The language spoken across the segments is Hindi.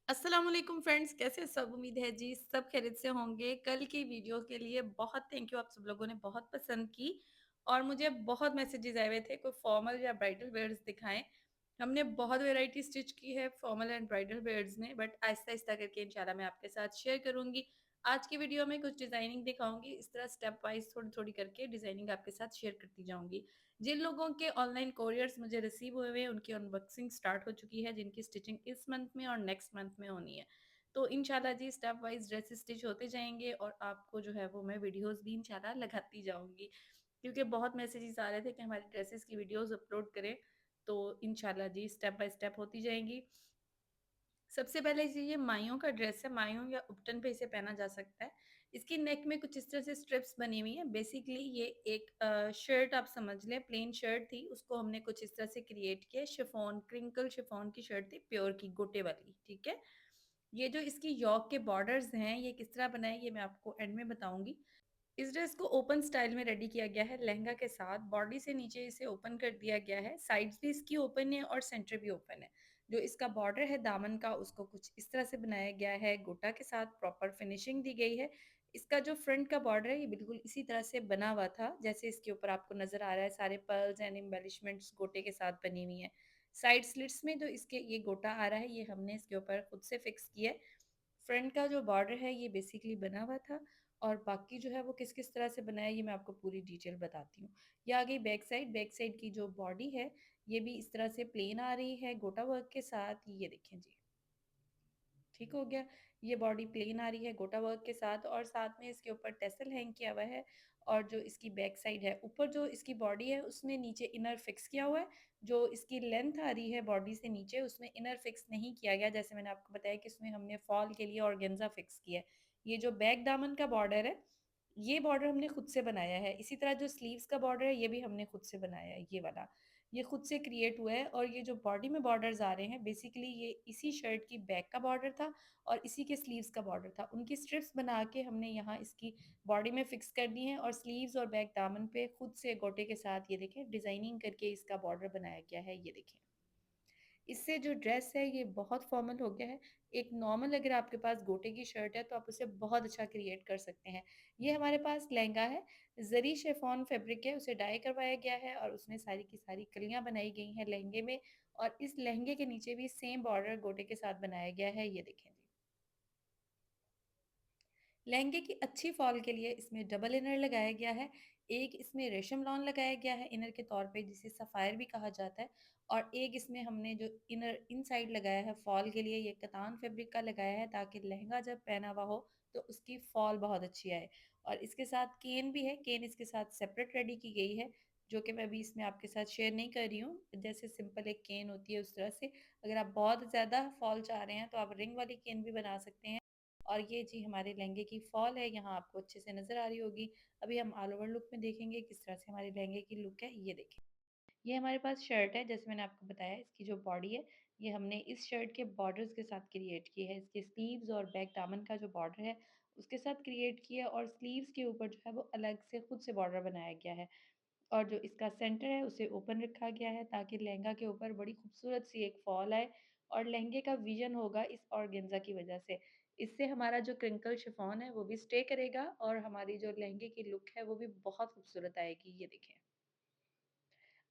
अस्सलाम वालेकुम फ्रेंड्स, कैसे सब? उम्मीद है जी सब खैरियत से होंगे। कल की वीडियो के लिए बहुत थैंक यू, आप सब लोगों ने बहुत पसंद की और मुझे बहुत मैसेजेस आए हुए थे कोई फॉर्मल या ब्राइडल वेयर्स दिखाएं। हमने बहुत वैरायटी स्टिच की है फॉर्मल एंड ब्राइडल वेयर्स में, बट आहिस्ता आहिस्ता करके इंशाल्लाह मैं आपके साथ शेयर करूंगी। आज की वीडियो में कुछ डिजाइनिंग दिखाऊंगी, इस तरह स्टेप वाइज थोड़ी थोड़ी करके डिजाइनिंग आपके साथ शेयर करती जाऊंगी। जिन लोगों के ऑनलाइन कोरियर्स मुझे रिसीव हुए हैं उनकी अनबॉक्सिंग स्टार्ट हो चुकी है, जिनकी स्टिचिंग इस मंथ में और नेक्स्ट मंथ में होनी है। तो इंशाल्लाह जी स्टेप वाइज ड्रेस स्टिच होते जाएंगे और आपको जो है वो मैं वीडियोस भी इंशाल्लाह लगाती जाऊंगी, क्योंकि बहुत मैसेजेस आ रहे थे कि हमारी ड्रेसेस की वीडियोस अपलोड करें। तो इंशाल्लाह जी स्टेप बाय स्टेप होती जाएंगी। सबसे पहले ये माइयों का ड्रेस है, माइयों या उपटन पे इसे पहना जा सकता है। इसकी नेक में कुछ इस तरह से स्ट्रिप्स बनी हुई हैं। बेसिकली ये एक शर्ट आप समझ लें, प्लेन शर्ट थी, उसको हमने कुछ इस तरह से क्रिएट किया। शिफॉन, क्रिंकल शिफॉन की शर्ट थी, प्योर की, गोटे वाली, ठीक है। ये जो इसकी यॉक के बॉर्डर्स हैं ये किस तरह बनाए ये मैं आपको एंड में बताऊंगी। इस ड्रेस को ओपन स्टाइल में रेडी किया गया है, लहंगा के साथ। बॉडी से नीचे इसे ओपन कर दिया गया है, साइड्स भी इसकी ओपन है और सेंटर भी ओपन है। जो इसका बॉर्डर है दामन का, उसको कुछ इस तरह से बनाया गया है, गोटा के साथ प्रॉपर फिनिशिंग दी गई है। इसका जो फ्रंट का बॉर्डर है ये बिल्कुल इसी तरह से बना हुआ था जैसे इसके ऊपर आपको नजर आ रहा है। सारे पर्ल्स एंड एम्बेलिशमेंट्स गोटे के साथ बनी हुई हैं। साइड स्लिट्स में जो इसके ये गोटा आ रहा है ये हमने इसके ऊपर खुद से फिक्स किया है। फ्रंट का जो बॉर्डर है ये बेसिकली बना हुआ था, और बाकी जो है वो किस किस तरह से बनाया ये मैं आपको पूरी डिटेल बताती हूँ। ये आ गई बैक साइड। बैक साइड की जो बॉडी है ये भी इस तरह से प्लेन आ रही है गोटा वर्क के साथ, ये देखें जी, ठीक हो गया। ये बॉडी प्लेन आ रही है गोटा वर्क के साथ, और साथ में इसके ऊपर टेसल हैंग किया हुआ है। और जो इसकी बैक साइड है, ऊपर जो इसकी बॉडी है उसमें नीचे इनर फिक्स किया हुआ है। जो इसकी लेंथ आ रही है बॉडी से नीचे उसमें इनर फिक्स नहीं किया गया, जैसे मैंने आपको बताया कि इसमें हमने फॉल के लिए ऑर्गेन्जा फिक्स किया है। ये जो बैक दामन का बॉर्डर है ये बॉर्डर हमने खुद से बनाया है। इसी तरह जो स्लीव्स का बॉर्डर है ये भी हमने खुद से बनाया है, ये वाला ये खुद से क्रिएट हुआ है। और ये जो बॉडी में बॉर्डर्स आ रहे हैं बेसिकली ये इसी शर्ट की बैक का बॉर्डर था और इसी के स्लीव्स का बॉर्डर था। उनकी स्ट्रिप्स बना के हमने यहाँ इसकी बॉडी में फिक्स कर दी हैं, और स्लीव्स और बैक दामन पे खुद से गोटे के साथ ये देखें डिजाइनिंग करके इसका बॉर्डर बनाया गया है, ये देखें। इससे जो ड्रेस है ये बहुत फॉर्मल हो गया है। एक नॉर्मल अगर आपके पास गोटे की शर्ट है तो आप उसे बहुत अच्छा क्रिएट कर सकते हैं। ये हमारे पास लहंगा है, जरी शेफॉन फैब्रिक है, उसे डाई करवाया गया है और उसमें सारी की सारी कलियां बनाई गई हैं लहंगे में। और इस लहंगे के नीचे भी सेम बॉर्डर गोटे के साथ बनाया गया है, ये देखें जी। लहंगे की अच्छी फॉल के लिए इसमें डबल इनर लगाया गया है। एक इसमें रेशम लॉन लगाया गया है इनर के तौर पे, जिसे सफ़ायर भी कहा जाता है। और एक इसमें हमने जो इनर इनसाइड लगाया है फॉल के लिए, ये कतान फैब्रिक का लगाया है ताकि लहंगा जब पहना हुआ हो तो उसकी फॉल बहुत अच्छी आए। और इसके साथ केन भी है, केन इसके साथ सेपरेट रेडी की गई है, जो कि मैं अभी इसमें आपके साथ शेयर नहीं कर रही हूँ। जैसे सिंपल एक केन होती है उस तरह से। अगर आप बहुत ज़्यादा फॉल चाह रहे हैं तो आप रिंग वाली केन भी बना सकते हैं। और ये जी हमारे लहंगे की फॉल है, यहाँ आपको अच्छे से नजर आ रही होगी। अभी हम ऑल ओवर लुक में देखेंगे किस तरह से हमारे लहंगे की लुक है, ये देखें। ये हमारे पास शर्ट है, जैसे मैंने आपको बताया इसकी जो बॉडी है ये हमने इस शर्ट के बॉर्डर्स के साथ क्रिएट की है। इसके स्लीव्स और बैक दामन का जो बॉर्डर है उसके साथ क्रिएट किया, और स्लीव्स के ऊपर जो है वो अलग से खुद से बॉर्डर बनाया गया है। और जो इसका सेंटर है उसे ओपन रखा गया है ताकि लहंगा के ऊपर बड़ी खूबसूरत सी एक फॉल आए, और लहंगे का विजन होगा इस ऑर्गेन्जा की वजह से। इससे हमारा जो क्रिंकल शिफॉन है वो भी स्टे करेगा और हमारी जो लहंगे की लुक है वो भी बहुत खूबसूरत आएगी, ये देखें।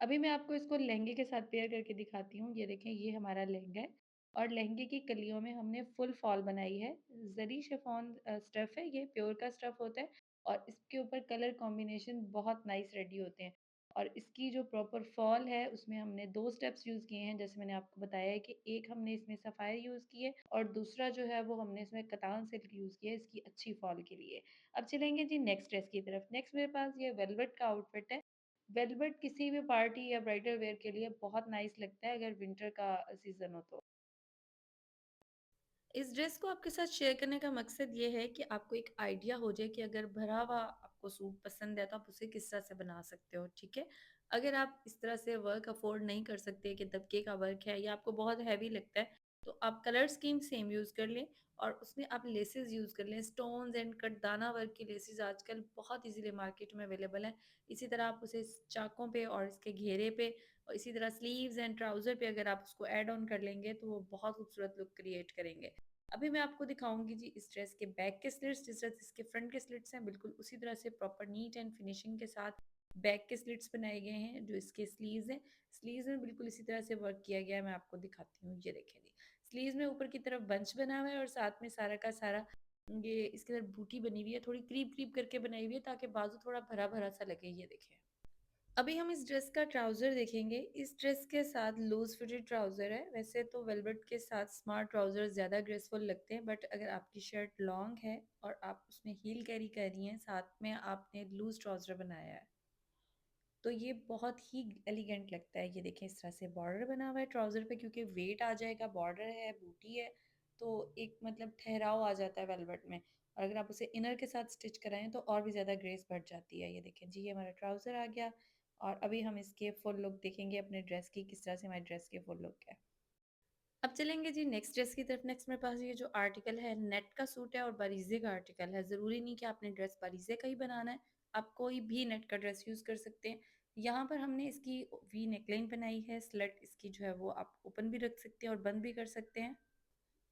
अभी मैं आपको इसको लहंगे के साथ पेयर करके दिखाती हूँ। ये देखें, ये हमारा लहंगा है और लहंगे की कलियों में हमने फुल फॉल बनाई है। जरी शिफॉन स्टफ है, ये प्योर का स्टफ होता है और इसके ऊपर कलर कॉम्बिनेशन बहुत नाइस रेडी होते हैं। और इसकी जो प्रॉपर फॉल है उसमें हमने दो स्टेप्स यूज़ किए हैं, जैसे मैंने आपको बताया है कि एक हमने इसमें सफ़ायर यूज़ की है और दूसरा जो है वो हमने इसमें कतान सिल्क यूज़ किया है इसकी अच्छी फॉल के लिए। अब चलेंगे जी नेक्स्ट ड्रेस की तरफ। नेक्स्ट मेरे पास ये वेलवेट का आउटफिट है। वेलवेट किसी भी पार्टी या ब्राइडल वेयर के लिए बहुत नाइस लगता है अगर विंटर का सीजन हो तो। इस ड्रेस को आपके साथ शेयर करने का मकसद ये है कि आपको एक आइडिया हो जाए कि अगर भरा हुआ आपको सूट पसंद है तो आप उसे किस तरह से बना सकते हो, ठीक है। अगर आप इस तरह से वर्क अफोर्ड नहीं कर सकते कि दबके का वर्क है या आपको बहुत हैवी लगता है, तो आप कलर स्कीम सेम यूज़ कर लें और उसमें आप लेसेस यूज़ कर लें। स्टोन्स एंड कटदाना वर्क की लेसेस आजकल बहुत इजीली मार्केट में अवेलेबल हैं। इसी तरह आप उसे चाकों पे और इसके घेरे पे और इसी तरह स्लीव्स एंड ट्राउज़र पे अगर आप उसको ऐड ऑन कर लेंगे तो वो बहुत खूबसूरत लुक क्रिएट करेंगे। अभी मैं आपको दिखाऊँगी जी इस ड्रेस के बैक के स्लिट्स, जिस तरह से इसके फ्रंट के स्लिट्स हैं बिल्कुल उसी तरह से प्रॉपर नीट एंड फिनिशिंग के साथ बैक के स्लिट्स बनाए गए हैं। जो इसके स्लीव्स हैं, स्लीव्स में बिल्कुल इसी तरह से वर्क किया गया है, मैं आपको दिखाती हूँ। ये देखें जी, स्लीव्स में ऊपर की तरफ बंच बना हुआ है और साथ में सारा का सारा ये इसके अंदर बूटी बनी हुई है, थोड़ी क्रीप-क्रीप करके बनाई हुई है ताकि बाजू थोड़ा भरा-भरा सा लगे, ये देखें। अभी हम इस ड्रेस का ट्राउज़र देखेंगे। इस ड्रेस के साथ लूज़ फिटेड ट्राउज़र है। वैसे तो वेलवेट के साथ स्मार्ट ट्राउज़र ज़्यादा ग्रेसफुल लगते हैं, बट अगर आपकी शर्ट लॉन्ग है और आप उसमें हील कैरी कर रही हैं, साथ में आपने लूज़ ट्राउज़र बनाया है, तो ये बहुत ही एलिगेंट लगता है। ये देखें इस तरह से बॉर्डर बना हुआ है ट्राउज़र पे, क्योंकि वेट आ जाएगा, बॉर्डर है, बूटी है, तो एक मतलब ठहराव आ जाता है वेलवेट में। और अगर आप उसे इनर के साथ स्टिच कराएँ तो और भी ज़्यादा ग्रेस बढ़ जाती है। ये देखें जी, ये हमारा ट्राउज़र आ गया और अभी हम इसके फुल लुक देखेंगे अपने ड्रेस की, किस तरह से हमारी ड्रेस की फुल लुक है। अब चलेंगे जी नेक्स्ट ड्रेस की तरफ। नेक्स्ट मेरे पास ये जो आर्टिकल है नेट का सूट है और बारीज़े का आर्टिकल है। ज़रूरी नहीं कि आपने ड्रेस बारीज़े का ही बनाना है, आप कोई भी नेट का ड्रेस यूज़ कर सकते हैं। यहाँ पर हमने इसकी वी नेकलाइन बनाई है, स्लट इसकी जो है वो आप ओपन भी रख सकते हैं और बंद भी कर सकते हैं।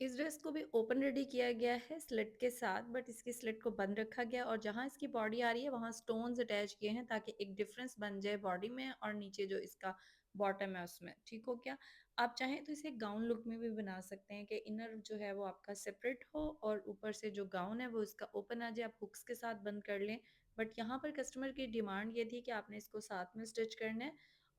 इस ड्रेस को भी ओपन रेडी किया गया है स्लिट के साथ, बट इसकी स्लिट को बंद रखा गया और जहाँ इसकी बॉडी आ रही है वहाँ स्टोन्स अटैच किए हैं ताकि एक डिफरेंस बन जाए बॉडी में और नीचे जो इसका बॉटम है उसमें। ठीक हो गया। आप चाहें तो इसे गाउन लुक में भी बना सकते हैं कि इनर जो है वो आपका सेपरेट हो और ऊपर से जो गाउन है वो इसका ओपन आ जाए, आप हुक्स के साथ बंद कर लें। बट यहाँ पर कस्टमर की डिमांड ये थी कि आपने इसको साथ में स्टिच करना है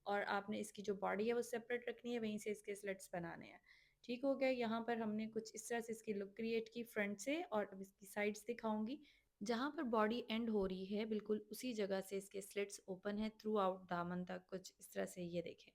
और आपने इसकी जो बॉडी है वो सेपरेट रखनी है, वहीं से इसके स्लिट्स बनाने हैं। ठीक हो गया। यहाँ पर हमने कुछ इस तरह से इसकी लुक क्रिएट की फ्रंट से और अब इसकी साइड्स दिखाऊंगी। जहाँ पर बॉडी एंड हो रही है बिल्कुल उसी जगह से इसके स्लिट्स ओपन है थ्रू आउट दामन तक, कुछ इस तरह से। ये देखें।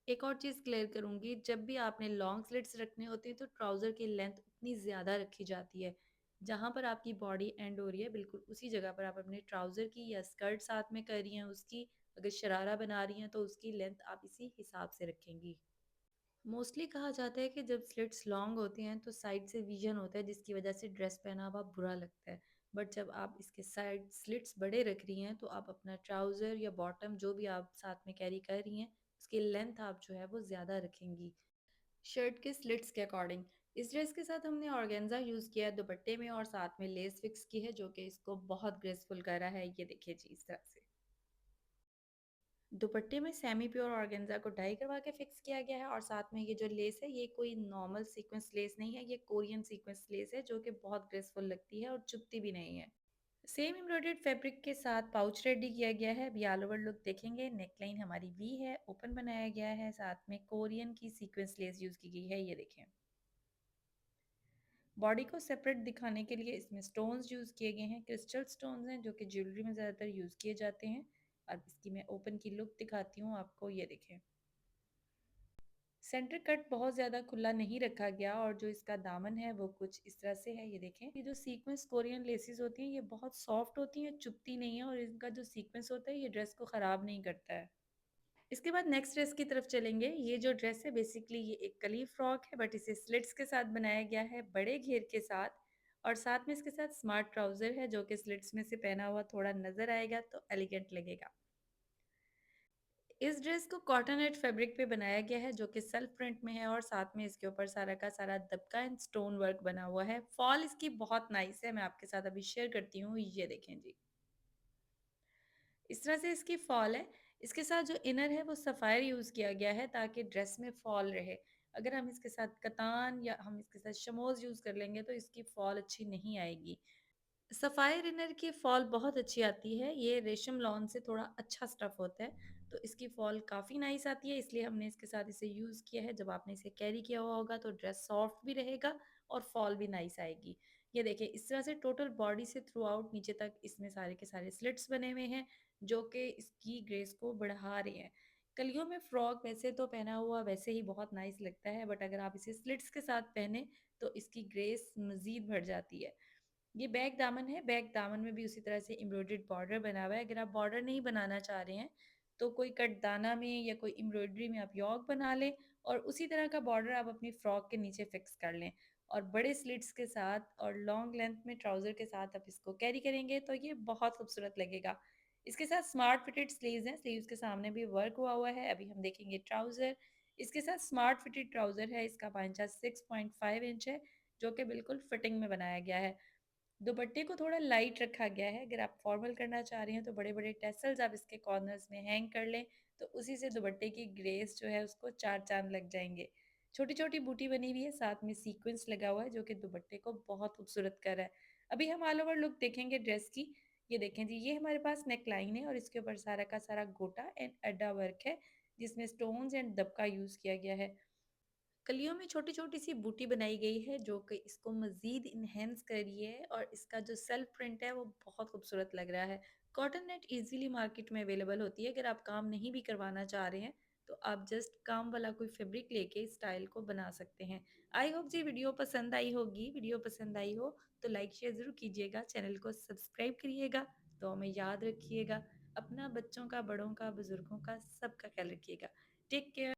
एक और चीज़ क्लियर करूंगी, जब भी आपने लॉन्ग स्लिट्स रखने होते हैं तो ट्राउज़र की लेंथ उतनी ज़्यादा रखी जाती है। जहाँ पर आपकी बॉडी एंड हो रही है बिल्कुल उसी जगह पर आप अपने ट्राउज़र की या स्कर्ट साथ में कर रही हैं उसकी, अगर शरारा बना रही हैं तो उसकी लेंथ आप इसी हिसाब से रखेंगी। मोस्टली कहा जाता है कि जब स्लिट्स लॉन्ग होती हैं तो साइड से विजन होता है जिसकी वजह से ड्रेस पहना हुआ बुरा लगता है। बट जब आप इसके साइड स्लिट्स बड़े रख रही हैं तो आप अपना ट्राउज़र या बॉटम जो भी आप साथ में कैरी कर रही हैं उसकी लेंथ आप जो है वो ज़्यादा रखेंगी शर्ट के स्लिट्स के अकॉर्डिंग। इस ड्रेस के साथ हमने ऑर्गेन्जा यूज़ किया है दुपट्टे में और साथ में लेस फिक्स की है जो कि इसको बहुत ग्रेसफुल कर रहा है। ये देखिए जी इस तरह से दुपट्टे में सेमी प्योर ऑर्गेन्जा को डाई करवा के फिक्स किया गया है और साथ में ये जो लेस है ये कोई नॉर्मल सीक्वेंस लेस नहीं है, ये कोरियन सीक्वेंस लेस है जो कि बहुत ग्रेसफुल लगती है और चुभती भी नहीं है। सेम एम्ब्रॉयडर्ड फैब्रिक के साथ पाउच रेडी किया गया है। अभी ऑल ओवर लुक देखेंगे। नेकलाइन हमारी वी है, ओपन बनाया गया है, साथ में कोरियन की सीक्वेंस लेस यूज़ की गई है। ये देखें। बॉडी को सेपरेट दिखाने के लिए इसमें स्टोन्स यूज़ किए गए हैं, क्रिस्टल स्टोन्स हैं जो कि ज्वेलरी में ज़्यादातर यूज़ किए जाते हैं। अब इसकी मैं ओपन की लुक दिखाती हूँ आपको। ये देखें। सेंटर कट बहुत ज़्यादा खुला नहीं रखा गया और जो इसका दामन है वो कुछ इस तरह से है। ये देखें। ये जो सीक्वेंस कोरियन लेसेस होती हैं ये बहुत सॉफ्ट होती हैं, चुभती नहीं है और इनका जो सीक्वेंस होता है ये ड्रेस को ख़राब नहीं करता है। इसके बाद नेक्स्ट ड्रेस की तरफ चलेंगे। ये जो ड्रेस है बेसिकली ये एक कली फ्रॉक है, बट इसे स्लिट्स के साथ बनाया गया है, बड़े घेर के साथ। और साथ में इसके साथ स्मार्ट ट्राउज़र है जो कि स्लिट्स में से पहना हुआ थोड़ा नज़र आएगा तो एलिगेंट लगेगा। इस ड्रेस को कॉटनेट फैब्रिक पे बनाया गया है जो कि सेल्फ प्रिंट में है और साथ में इसके ऊपर सारा का सारा दबका एंड स्टोन वर्क बना हुआ है। फॉल इसकी बहुत नाइस है, मैं आपके साथ अभी शेयर करती हूँ। ये देखें जी, इस तरह से इसकी फॉल है। इसके साथ जो इनर है वो सफ़ायर यूज़ किया गया है ताकि ड्रेस में फॉल रहे। अगर हम इसके साथ कतान या हम इसके साथ शमोज़ यूज़ कर लेंगे तो इसकी फॉल अच्छी नहीं आएगी। सफ़ायर इनर की फ़ॉल बहुत अच्छी आती है, ये रेशम लॉन से थोड़ा अच्छा स्टफ़ होता है, तो इसकी फ़ॉल काफ़ी नाइस आती है, इसलिए हमने इसके साथ इसे यूज़ किया है। जब आपने इसे कैरी किया हुआ होगा तो ड्रेस सॉफ्ट भी रहेगा और फ़ॉल भी नाइस आएगी। ये देखिए इस तरह से टोटल बॉडी से थ्रू आउट नीचे तक इसमें सारे के सारे स्लिट्स बने हुए हैं, जो कि इसकी ग्रेस को बढ़ा रहे हैं। कलियों में फ्रॉक वैसे तो पहना हुआ वैसे ही बहुत नाइस लगता है, बट अगर आप इसे स्लिट्स के साथ पहने तो इसकी ग्रेस मज़ीद बढ़ जाती है। ये बैक दामन है, बैक दामन में भी उसी तरह से एम्ब्रॉयडर्ड बॉर्डर बना हुआ है। अगर आप बॉर्डर नहीं बनाना चाह रहे हैं तो कोई कटदाना में या कोई एम्ब्रॉयडरी में आप यॉक बना लें और उसी तरह का बॉर्डर आप अपनी फ्रॉक के नीचे फिक्स कर लें और बड़े स्लिट्स के साथ और लॉन्ग लेंथ में ट्राउज़र के साथ आप इसको कैरी करेंगे तो ये बहुत खूबसूरत लगेगा। इसके साथ स्मार्ट फिटेड स्लीव्स हैं, स्लीव्स के सामने भी वर्क हुआ हुआ है। अभी हम देखेंगे ट्राउज़र, इसके साथ स्मार्ट फिटेड ट्राउज़र है, इसका पांचा 6.5 इंच है, जो कि बिल्कुल फिटिंग में बनाया गया है। दुपट्टे को थोड़ा लाइट रखा गया है। अगर आप फॉर्मल करना चाह रही हैं तो बड़े-बड़े टैसल्स आप इसके कॉर्नर्स में हैंग कर लें, तो उसी से दुपट्टे की ग्रेस जो है उसको चार चाँद लग जाएँगे। छोटी-छोटी बूटी बनी हुई है, साथ में सीक्वेंस लगा हुआ है जो कि दुपट्टे को बहुत खूबसूरत कर रहा है। अभी हम ऑल ओवर लुक देखेंगे ड्रेस की। ये देखें जी, ये हमारे पास नेक लाइन है और इसके ऊपर सारा का सारा गोटा एंड अड्डा वर्क है, जिसमें स्टोन्स एंड दबका यूज़ किया गया है। कलियों में छोटी-छोटी सी बूटी बनाई गई है जो कि इसको मज़ीद इन्हेंस कर रही है और इसका जो सेल्फ प्रिंट है वो बहुत खूबसूरत लग रहा है। कॉटन नेट ईज़िली मार्केट में अवेलेबल होती है, अगर आप काम नहीं भी करवाना चाह रहे हैं, तो आप जस्ट काम वाला कोई फैब्रिक लेके इस स्टाइल को बना सकते हैं। आई होप जी वीडियो पसंद आई होगी, वीडियो पसंद आई हो तो लाइक शेयर ज़रूर कीजिएगा, चैनल को सब्सक्राइब करिएगा, दुआ में याद रखिएगा, अपना, बच्चों का, बड़ों का, बुज़ुर्गों का, सबका ख्याल रखिएगा। Take care.